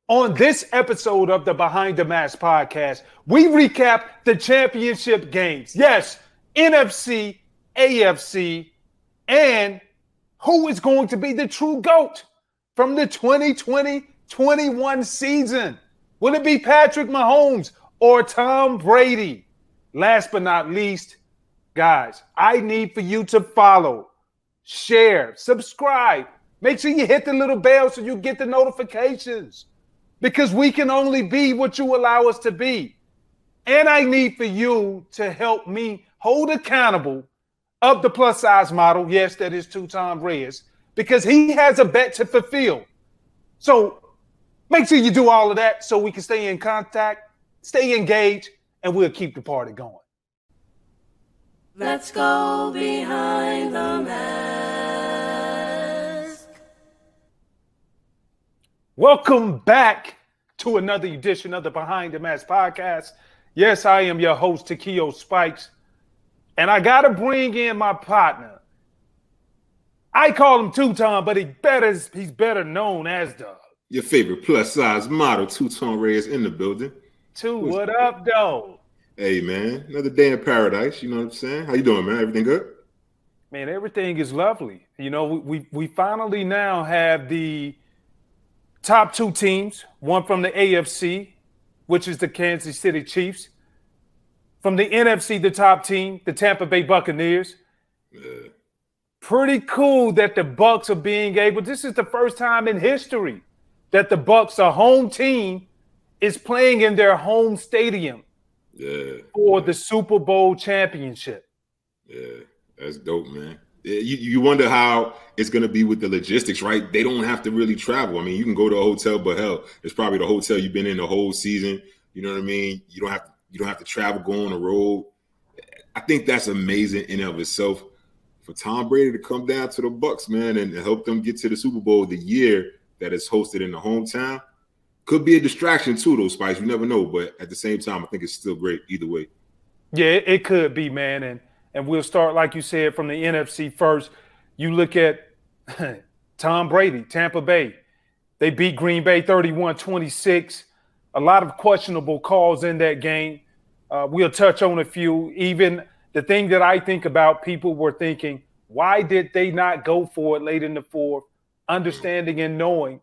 On this episode of the Behind the Mask podcast, we recap the championship games. Yes, NFC, AFC, and who is going to be the true GOAT from the 2020-21 season. Will it be Patrick Mahomes or Tom Brady? Last but not least, guys, I need for you to follow, share, subscribe. Make sure you hit the little bell so you get the notifications. Because we can only be what you allow us to be. And I need for you to help me hold accountable of the plus size model. Yes, that is Tutan Reyes, because he has a bet to fulfill. So make sure you do all of that so we can stay in contact, stay engaged, and we'll keep the party going. Let's go behind the mask. Welcome back to another edition of the Behind the Mask podcast. Yes, I am your host, Takeo Spikes. And I got to bring in my partner. I call him Tutan, but he's better known as your favorite plus size model, Tutan Reyes in the building. What up, though? Hey, man. Another day in paradise. You know what I'm saying? How you doing, man? Everything good? Man, everything is lovely. You know, we finally now have the top two teams, one from the AFC, which is the Kansas City Chiefs. From the NFC, the top team, the Tampa Bay Buccaneers. Yeah. Pretty cool that the Bucs are being able. This is the first time in history that the Bucs, a home team, is playing in their home stadium for the Super Bowl championship. Yeah, that's dope, man. You wonder how it's going to be with the logistics, right? They don't have to really travel. I mean, you can go to a hotel, but hell, it's probably the hotel you've been in the whole season. You know what I mean? You don't have to travel, go on the road. I think that's amazing in and of itself. For Tom Brady to come down to the Bucs, man, and help them get to the Super Bowl the year that it's hosted in the hometown, could be a distraction too, though, Spice. You never know, but at the same time, I think it's still great either way. Yeah, it could be, man, and we'll start, like you said, from the NFC first. You look at Tom Brady, Tampa Bay. They beat Green Bay 31-26. A lot of questionable calls in that game. We'll touch on a few. Even the thing that I think about, people were thinking, why did they not go for it late in the fourth, understanding and knowing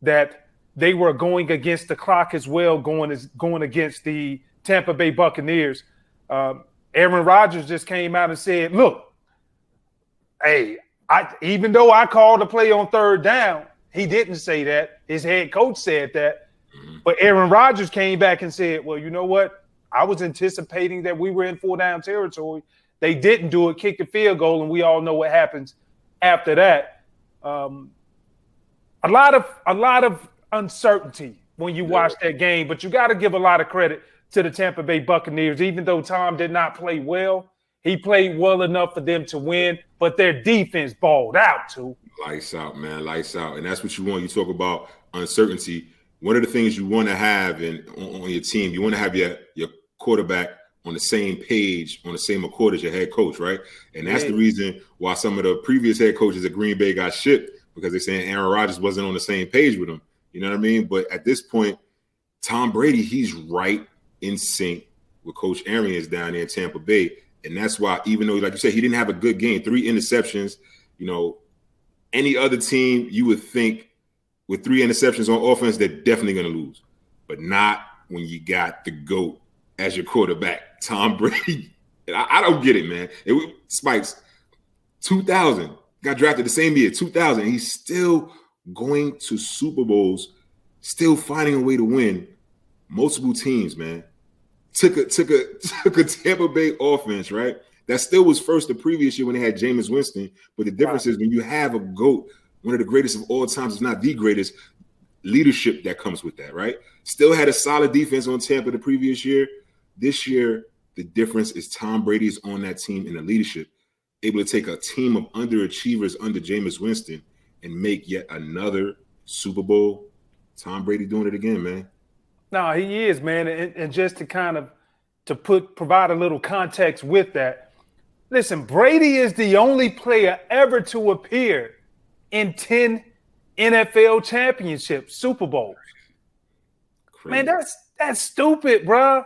that they were going against the clock as well, going against the Tampa Bay Buccaneers. Aaron Rodgers just came out and said, look, hey, even though I called a play on third down, he didn't say that. His head coach said that. But Aaron Rodgers came back and said, well, you know what? I was anticipating that we were in 4-down territory. They didn't do it, kick the field goal, and we all know what happens after that. A lot of uncertainty when you watch that game, but you got to give a lot of credit to the Tampa Bay Buccaneers. Even though Tom did not play well, he played well enough for them to win, but their defense balled out too. Lights out, man, lights out. And that's what you want. You talk about uncertainty. One of the things you want to have on your team, you want to have your quarterback on the same page, on the same accord as your head coach, right? And that's the reason why some of the previous head coaches at Green Bay got shipped, because they're saying Aaron Rodgers wasn't on the same page with him. You know what I mean? But at this point, Tom Brady, he's right in sync with Coach Arians down there in Tampa Bay. And that's why, even though, like you said, he didn't have a good game, 3 interceptions, you know, any other team you would think with 3 interceptions on offense, they're definitely going to lose. But not when you got the GOAT as your quarterback, Tom Brady. I don't get it, man. Spikes, 2000, got drafted the same year, 2000. He's still going to Super Bowls, still finding a way to win. Multiple teams, man. Took a Tampa Bay offense, right? That still was first the previous year when they had Jameis Winston. But the difference is when you have a GOAT, one of the greatest of all times, if not the greatest, leadership that comes with that, right? Still had a solid defense on Tampa the previous year. This year, the difference is Tom Brady is on that team in the leadership, able to take a team of underachievers under Jameis Winston and make yet another Super Bowl. Tom Brady doing it again, man. No, he is, man. And just to kind of provide a little context with that, listen, Brady is the only player ever to appear in 10 NFL championships, Super Bowls. Man, that's stupid, bruh.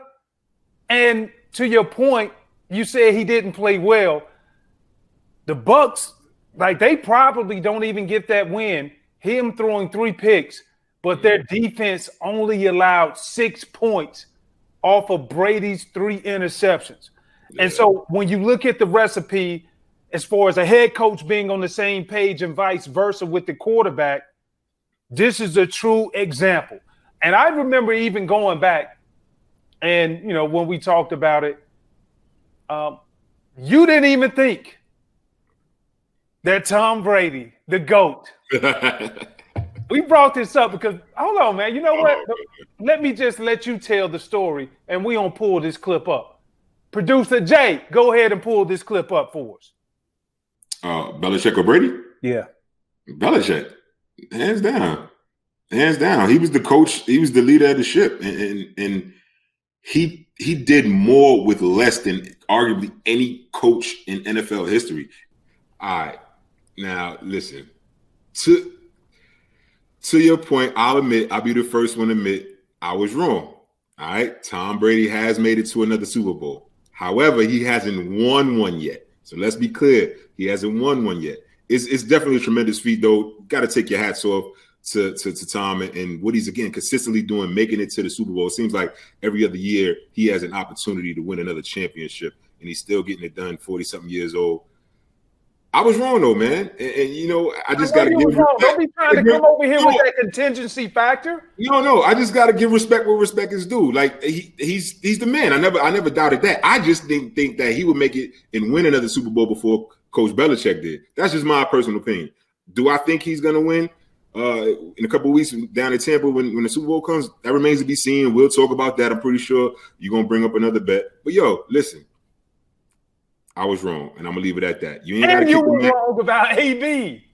And to your point, you said he didn't play well. The Bucs, like, they probably don't even get that win. Him throwing 3 picks, but their defense only allowed 6 points off of Brady's 3 interceptions. Yeah. And so when you look at the recipe, as far as a head coach being on the same page and vice versa with the quarterback, this is a true example. And I remember even going back and, when we talked about it, you didn't even think that Tom Brady, the GOAT, we brought this up because, hold on, man. You know what? Let me just let you tell the story, and we gonna pull this clip up. Producer Jay, go ahead and pull this clip up for us. Belichick or Brady? Yeah. Belichick. Hands down. He was the coach. He was the leader of the ship. And he did more with less than arguably any coach in NFL history. All right. Now, listen. To your point, I'll be the first one to admit I was wrong. All right. Tom Brady has made it to another Super Bowl. However, he hasn't won one yet. So let's be clear. He hasn't won one yet. It's definitely a tremendous feat, though. Got to take your hats off to Tom and what he's, again, consistently doing, making it to the Super Bowl. It seems like every other year he has an opportunity to win another championship, and he's still getting it done, 40-something years old. I was wrong, though, man. And I just got to give respect. Don't be trying to come over here with that contingency factor. No. I just got to give respect where respect is due. Like, he's the man. I never doubted that. I just didn't think that he would make it and win another Super Bowl before Coach Belichick did. That's just my personal opinion. Do I think he's going to win in a couple of weeks down in Tampa when the Super Bowl comes? That remains to be seen. We'll talk about that. I'm pretty sure you're going to bring up another bet. But, listen. I was wrong, and I'm gonna leave it at that. You were wrong about AB.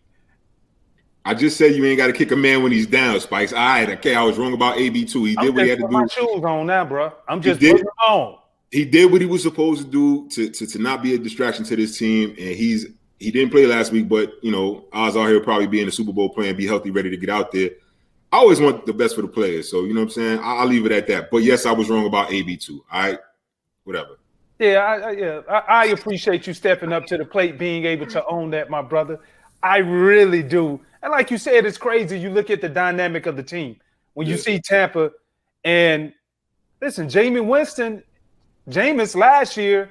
I just said you ain't got to kick a man when he's down, Spikes. All right, okay, I was wrong about AB too. He did what he had to do. My shoes on now, bro. I'm just putting on. He did what he was supposed to do to not be a distraction to this team, and he didn't play last week, but odds are he'll probably be in the Super Bowl playing, be healthy, ready to get out there. I always want the best for the players, so you know what I'm saying. I'll leave it at that. But yes, I was wrong about AB too. All right, whatever. Yeah, I appreciate you stepping up to the plate, being able to own that, my brother. I really do. And like you said, it's crazy. You look at the dynamic of the team. When you see Tampa, and listen, Jameis last year,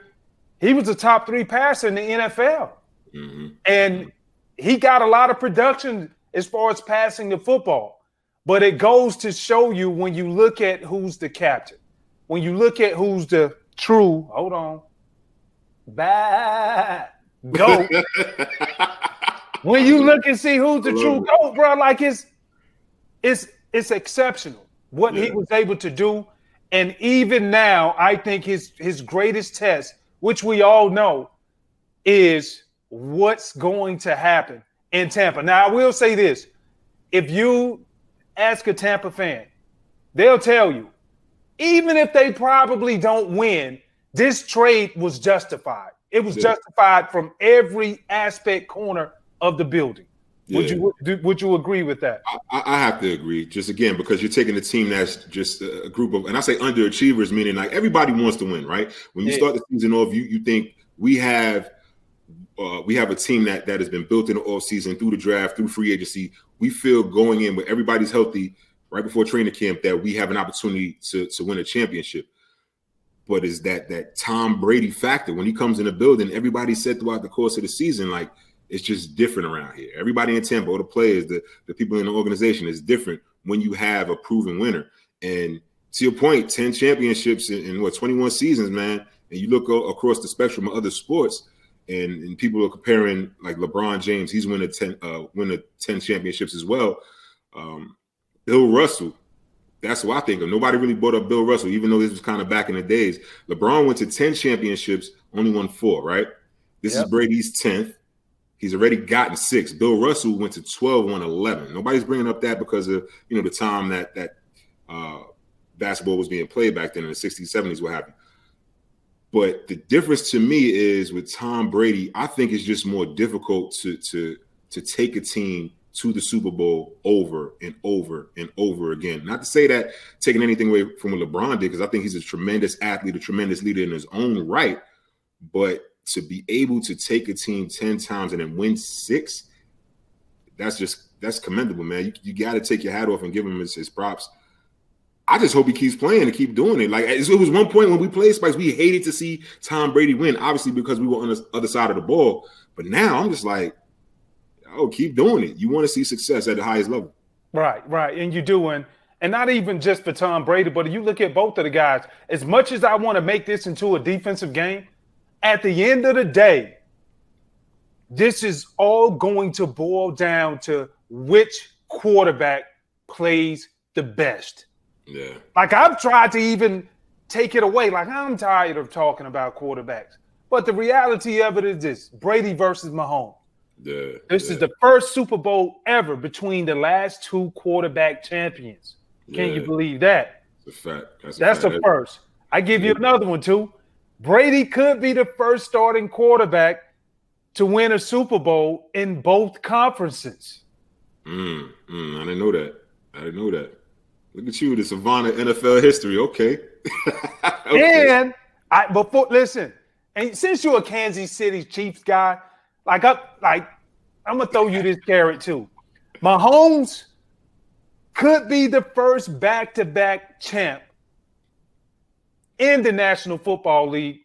he was a top 3 passer in the NFL. Mm-hmm. And he got a lot of production as far as passing the football. But it goes to show you when you look at who's the captain, when you look at who's the true, hold on, bad GOAT. When you look and see who's the true GOAT, bro, like it's exceptional what he was able to do. And even now, I think his greatest test, which we all know, is what's going to happen in Tampa. Now, I will say this. If you ask a Tampa fan, they'll tell you, even if they probably don't win, this trade was justified. It was justified from every aspect corner of the building. Yeah. Would you agree with that? I have to agree, just again, because you're taking a team that's just a group of, and I say underachievers, meaning like everybody wants to win, right? When you start the season off, you think we have a team that has been built in the offseason, through the draft, through free agency. We feel going in where everybody's healthy right before training camp that we have an opportunity to win a championship. But is that Tom Brady factor when he comes in the building? Everybody said throughout the course of the season, like, it's just different around here. Everybody in Tampa, all the players, the people in the organization, is different when you have a proven winner. And to your point, 10 championships in 21 seasons, man. And you look across the spectrum of other sports, and people are comparing, like, LeBron James. He's winning 10 championships as well. Bill Russell, that's who I think of. Nobody really brought up Bill Russell, even though this was kind of back in the days. LeBron went to 10 championships, only won 4, right? This is Brady's 10th. He's already gotten 6. Bill Russell went to 12, won 11. Nobody's bringing up that because of, the time that basketball was being played back then in the 60s, 70s, what have you. But the difference to me is with Tom Brady, I think it's just more difficult to take a team to the Super Bowl over and over and over again. Not to say that taking anything away from what LeBron did, because I think he's a tremendous athlete, a tremendous leader in his own right. But to be able to take a team 10 times and then win 6, that's commendable, man. You got to take your hat off and give him his props. I just hope he keeps playing and keep doing it. Like, it was one point when we played Spikes, we hated to see Tom Brady win, obviously because we were on the other side of the ball. But now I'm just like, oh, keep doing it. You want to see success at the highest level. Right. And you're doing, and not even just for Tom Brady, but you look at both of the guys, as much as I want to make this into a defensive game, at the end of the day, this is all going to boil down to which quarterback plays the best. Yeah. Like, I've tried to even take it away. Like, I'm tired of talking about quarterbacks. But the reality of it is this: Brady versus Mahome. Yeah. This is the first Super Bowl ever between the last 2 quarterback champions. Can you believe that? It's a fact. That's a first. I give you another one, too. Brady could be the first starting quarterback to win a Super Bowl in both conferences. I didn't know that. Look at you, the savant of NFL history. Okay. Okay. And since you're a Kansas City Chiefs guy, I'm gonna throw you this carrot too. Mahomes could be the first back-to-back champ in the National Football League.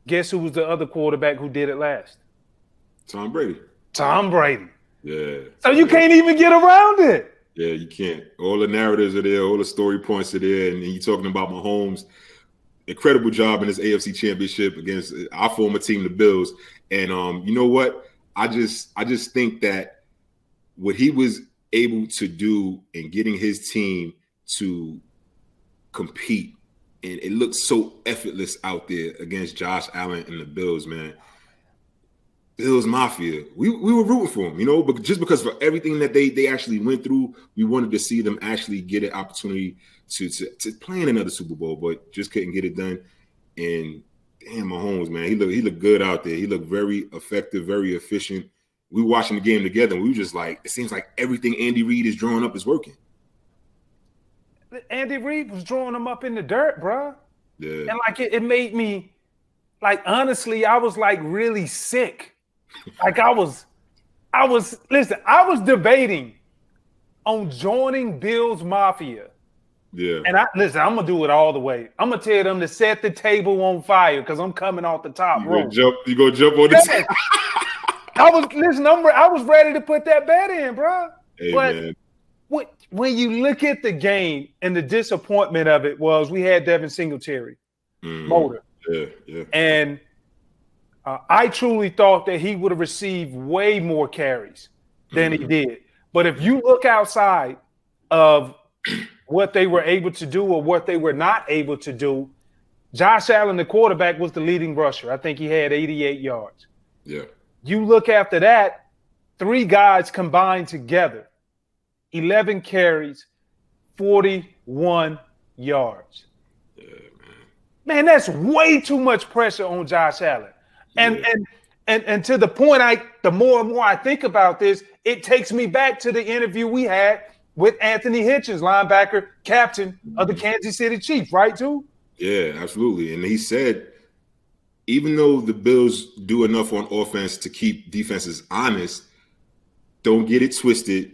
Guess who was the other quarterback who did it last? Tom Brady. Yeah. So you can't even get around it. Yeah, you can't. All the narratives are there. All the story points are there. And you're talking about Mahomes. Incredible job in this AFC Championship against our former team, the Bills. And you know what? I just think that what he was able to do in getting his team to compete, and it looked so effortless out there against Josh Allen and the Bills, man. Bills Mafia. We were rooting for him, but just because for everything that they actually went through, we wanted to see them actually get an opportunity to play in another Super Bowl, but just couldn't get it done. And damn, Mahomes, man, he looked good out there. He looked very effective, very efficient. We were watching the game together, and we were just like, it seems like everything Andy Reid is drawing up is working. Andy Reid was drawing them up in the dirt, bro. Yeah. And it made me, honestly, I was really sick. I was debating on joining Bills Mafia. Yeah. And I'm gonna do it all the way. I'm gonna tell them to set the table on fire because I'm coming off the top rope. You go jump on the table. I was ready to put that bet in, bro. Hey, but man. When you look at the game and the disappointment of it was we had Devin Singletary, motor. Yeah. And I truly thought that he would have received way more carries than he did. But if you look outside of what they were able to do or what they were not able to do, Josh Allen, the quarterback, was the leading rusher. I think he had 88 yards. Yeah. You look after that, 3 guys combined together, 11 carries, 41 yards. Yeah, Man, that's way too much pressure on Josh Allen. And to the point, the more and more I think about this, it takes me back to the interview we had with Anthony Hitchens, linebacker, captain of the Kansas City Chiefs, right, too? Yeah, absolutely. And he said, even though the Bills do enough on offense to keep defenses honest, don't get it twisted.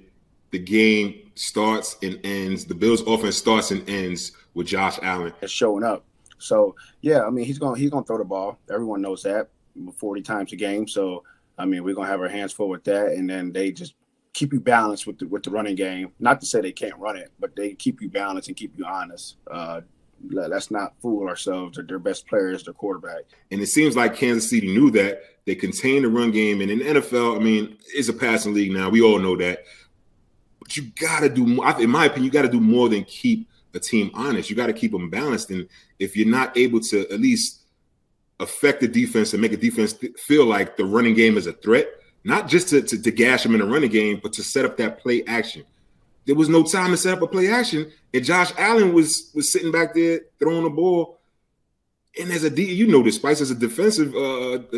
The game starts and ends. The Bills' offense starts and ends with Josh Allen showing up. So, yeah, I mean, he's gonna throw the ball. Everyone knows that 40 times a game. So, I mean, we're going to have our hands full with that. And then they just keep you balanced with the running game. Not to say they can't run it, but they keep you balanced and keep you honest. Let's not fool ourselves that their best player is their quarterback. And it seems like Kansas City knew that. They contained the run game. And in the NFL, I mean, it's a passing league now. We all know that. But you got to do more. In my opinion, you got to do more than keep a team honest. You got to keep them balanced. And if you're not able to at least affect the defense and make a defense feel like the running game is a threat, not just to gash them in the running game, but to set up that play action. There was no time to set up a play action, and Josh Allen was sitting back there throwing the ball. And as this, Spice, as a defensive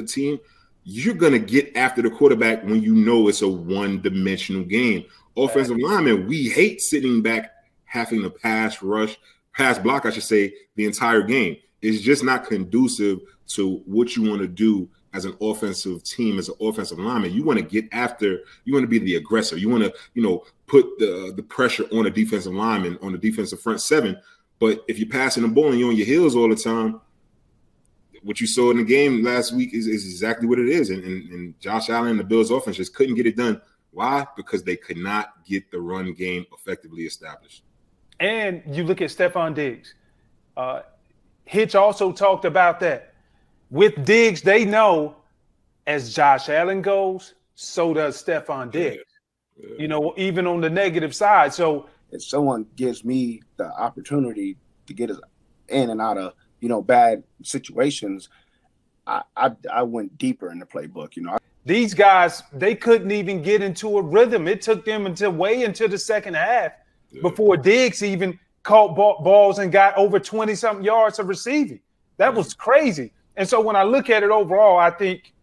team, you're going to get after the quarterback when you know it's a one-dimensional game. Offensive linemen, we hate sitting back having to pass block, I should say, the entire game. It's just not conducive to what you want to do as an offensive team, as an offensive lineman. You want to get after, you want to be the aggressor. You want to, put the pressure on a defensive lineman, on the defensive front seven. But if you're passing the ball and you're on your heels all the time, what you saw in the game last week is exactly what it is. And Josh Allen and the Bills offense just couldn't get it done. Why? Because they could not get the run game effectively established. And you look at Stephon Diggs. Hitch also talked about that. With Diggs, they know as Josh Allen goes, so does Stephon Diggs. Yeah. Even on the negative side. So if someone gives me the opportunity to get us in and out of, bad situations, I went deeper in the playbook. These guys, they couldn't even get into a rhythm. It took them until way into the second half before Diggs even caught balls and got over 20-something yards of receiving. That was crazy. And so when I look at it overall, I think,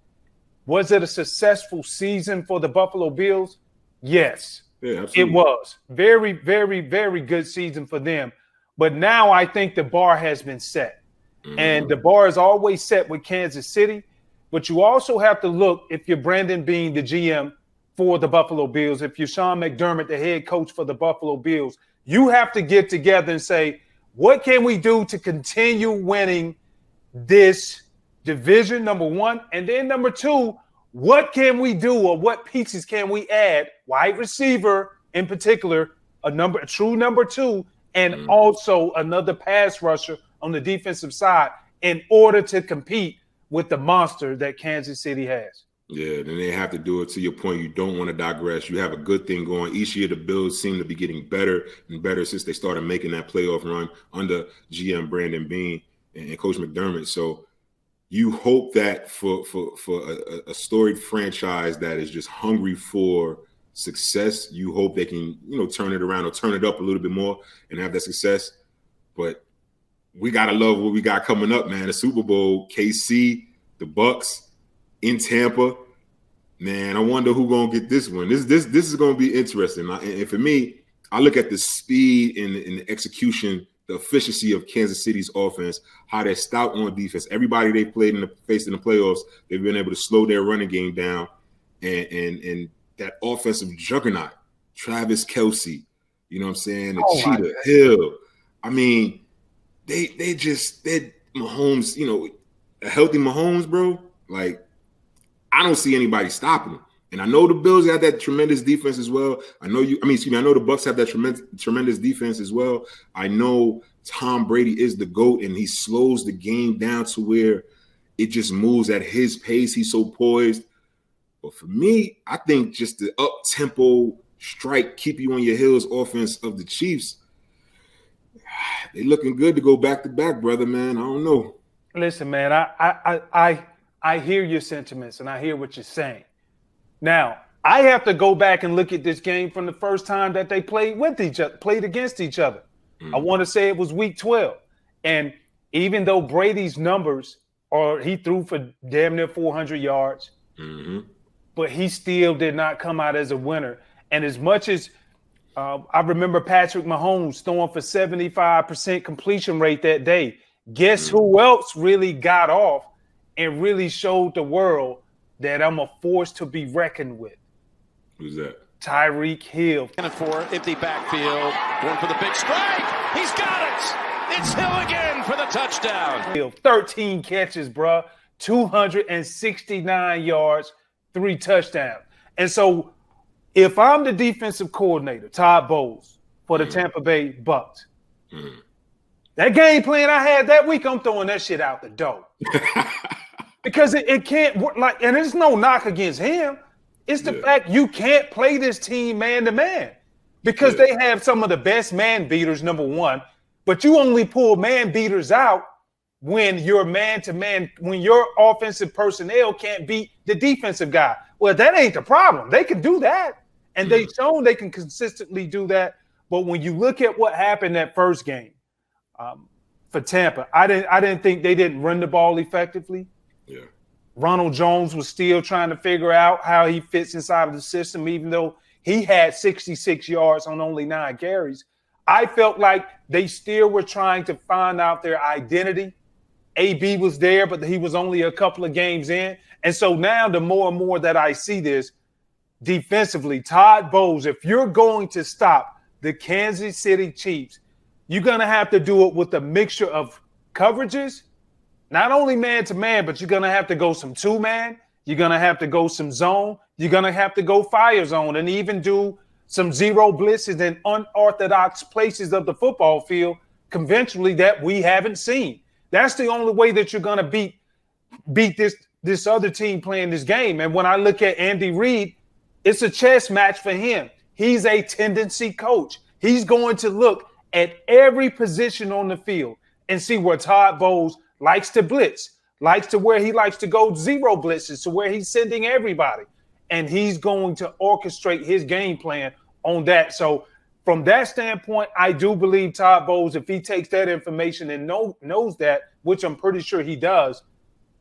was it a successful season for the Buffalo Bills? Yes, it was. Very, very, very good season for them. But now I think the bar has been set. Mm-hmm. And the bar is always set with Kansas City. But you also have to look, if you're Brandon Beane, the GM for the Buffalo Bills, if you're Sean McDermott, the head coach for the Buffalo Bills, you have to get together and say, what can we do to continue winning this division, number one? And then number two, what can we do, or what pieces can we add, wide receiver in particular, a true number two, and also another pass rusher on the defensive side in order to compete with the monster that Kansas City has. Yeah, then they have to do it. To your point, you don't want to digress. You have a good thing going. Each year the Bills seem to be getting better and better since they started making that playoff run under GM Brandon Beane and Coach McDermott. So you hope that for a storied franchise that is just hungry for success, you hope they can, turn it around or turn it up a little bit more and have that success. But we got to love what we got coming up, man. The Super Bowl, KC, the Bucs in Tampa. Man, I wonder who's going to get this one. This is going to be interesting. And for me, I look at the speed and the execution, the efficiency of Kansas City's offense, how they're stout on defense. Everybody they've faced in the playoffs, they've been able to slow their running game down. And that offensive juggernaut, Travis Kelce, you know what I'm saying? The Cheetah Hill. I mean, they Mahomes, a healthy Mahomes, bro. Like, I don't see anybody stopping him. And I know the Bills have that tremendous defense as well. I know the Bucs have that tremendous defense as well. I know Tom Brady is the GOAT, and he slows the game down to where it just moves at his pace. He's so poised. But for me, I think just the up-tempo strike, keep you on your heels offense of the Chiefs, they looking good to go back-to-back, brother, man. I don't know. Listen, man, I hear your sentiments, and I hear what you're saying. Now, I have to go back and look at this game from the first time that they played against each other. Mm-hmm. I want to say it was week 12. And even though Brady's numbers he threw for damn near 400 yards, but he still did not come out as a winner. And as much as I remember Patrick Mahomes throwing for 75% completion rate that day, guess who else really got off and really showed the world that I'm a force to be reckoned with? Who's that? Tyreek Hill. And for empty backfield, going for the big strike. He's got it. It's Hill again for the touchdown. 13 catches, bro. 269 yards, 3 touchdowns. And so if I'm the defensive coordinator, Todd Bowles, for the Tampa Bay Bucs, that game plan I had that week, I'm throwing that shit out the door. Because it can't work, and there's no knock against him. It's the fact you can't play this team man-to-man because they have some of the best man beaters, number one, but you only pull man beaters out when you're man-to-man, when your offensive personnel can't beat the defensive guy. Well, that ain't the problem. They can do that, and they've shown they can consistently do that. But when you look at what happened that first game for Tampa, I didn't think they didn't run the ball effectively. Yeah. Ronald Jones was still trying to figure out how he fits inside of the system, even though he had 66 yards on only 9 carries. I felt like they still were trying to find out their identity. AB was there, but he was only a couple of games in. And so now the more and more that I see this defensively, Todd Bowles, if you're going to stop the Kansas City Chiefs, you're going to have to do it with a mixture of coverages, not only man-to-man, but you're going to have to go some two-man. You're going to have to go some zone. You're going to have to go fire zone and even do some zero blitzes in unorthodox places of the football field conventionally that we haven't seen. That's the only way that you're going to beat this other team playing this game. And when I look at Andy Reid, it's a chess match for him. He's a tendency coach. He's going to look at every position on the field and see where Todd Bowles likes to blitz, where he likes to go zero blitzes, to where he's sending everybody. And he's going to orchestrate his game plan on that. So from that standpoint, I do believe Todd Bowles, if he takes that information and knows that, which I'm pretty sure he does,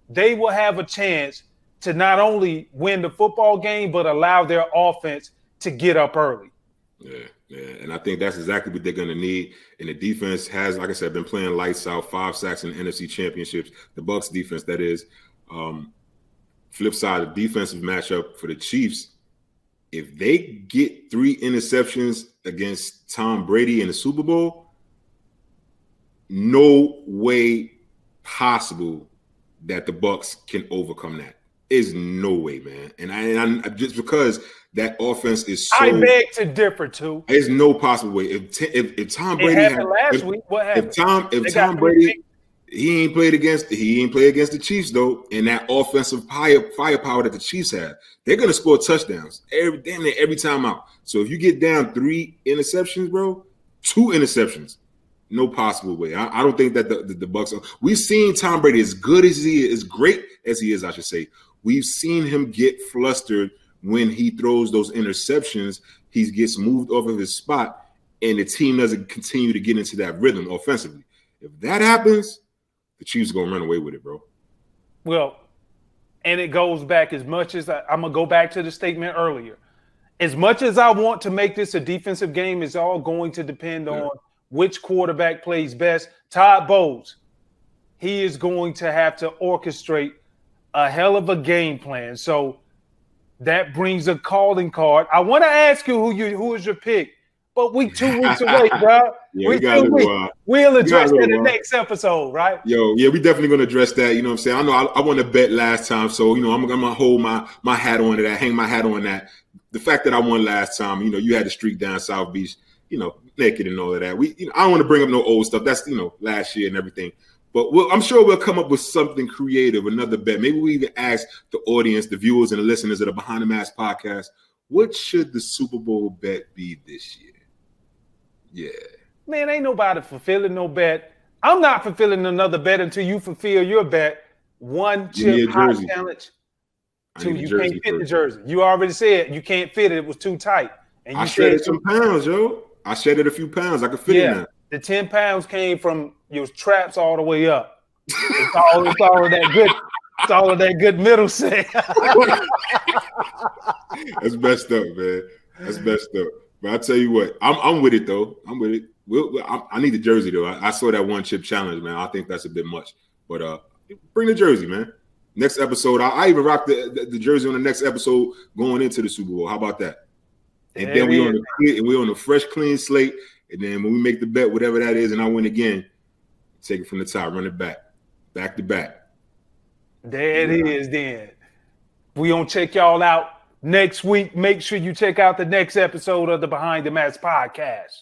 they will have a chance to not only win the football game, but allow their offense to get up early. Yeah. And I think that's exactly what they're going to need. And the defense has, like I said, been playing lights out, 5 sacks in the NFC Championships. The Bucs defense, that is. Flip side, the defensive matchup for the Chiefs, if they get 3 interceptions against Tom Brady in the Super Bowl, no way possible that the Bucs can overcome that. There's no way, man. And I just because that offense is so. I beg to differ too. There's no possible way. If Tom Brady last week, what happened? If Tom Brady. He ain't played against the Chiefs though, and that offensive firepower that the Chiefs have, they're gonna score touchdowns every time out. So if you get down 3 interceptions, bro, 2 interceptions, no possible way. I don't think that the Bucs are. We've seen Tom Brady as good as he is, as great as he is, I should say. We've seen him get flustered when he throws those interceptions. He gets moved off of his spot, and the team doesn't continue to get into that rhythm offensively. If that happens, the Chiefs are going to run away with it, bro. Well, and it goes back as much as I'm going to go back to the statement earlier. As much as I want to make this a defensive game, it's all going to depend on which quarterback plays best. Todd Bowles, he is going to have to orchestrate a hell of a game plan. So that brings a calling card. I want to ask you who is your pick, but we 2 weeks away, bro. Yeah, We'll address that in the next episode, right? Yeah, we definitely going to address that. You know what I'm saying? I know I won a bet last time, so, I'm going to hold my hat on to that, hang my hat on that. The fact that I won last time, you had to streak down South Beach, naked and all of that. I don't want to bring up no old stuff. That's, last year and everything. But I'm sure we'll come up with something creative, another bet. Maybe we even ask the audience, the viewers and the listeners of the Behind the Mask podcast, what should the Super Bowl bet be this year? Yeah. Man, ain't nobody fulfilling no bet. I'm not fulfilling another bet until you fulfill your bet. 1 chip hot challenge. 2, you can't fit the jersey. You already said you can't fit it. It was too tight. And I shedded some pounds, yo. I shedded a few pounds. I could fit it now. The 10 pounds came from your traps all the way up. It's all of that good. It's all of that good middle set. That's messed up, man. That's messed up. But I tell you what, I'm with it though. I'm with it. I need the jersey though. I saw that 1 chip challenge, man. I think that's a bit much. But bring the jersey, man. Next episode, I even rock the jersey on the next episode going into the Super Bowl. How about that? And then we're on a fresh, clean slate. And then when we make the bet, whatever that is, and I win again, take it from the top, run it back to back. There it is. Then we gonna check y'all out next week. Make sure you check out the next episode of the Behind the Mask podcast.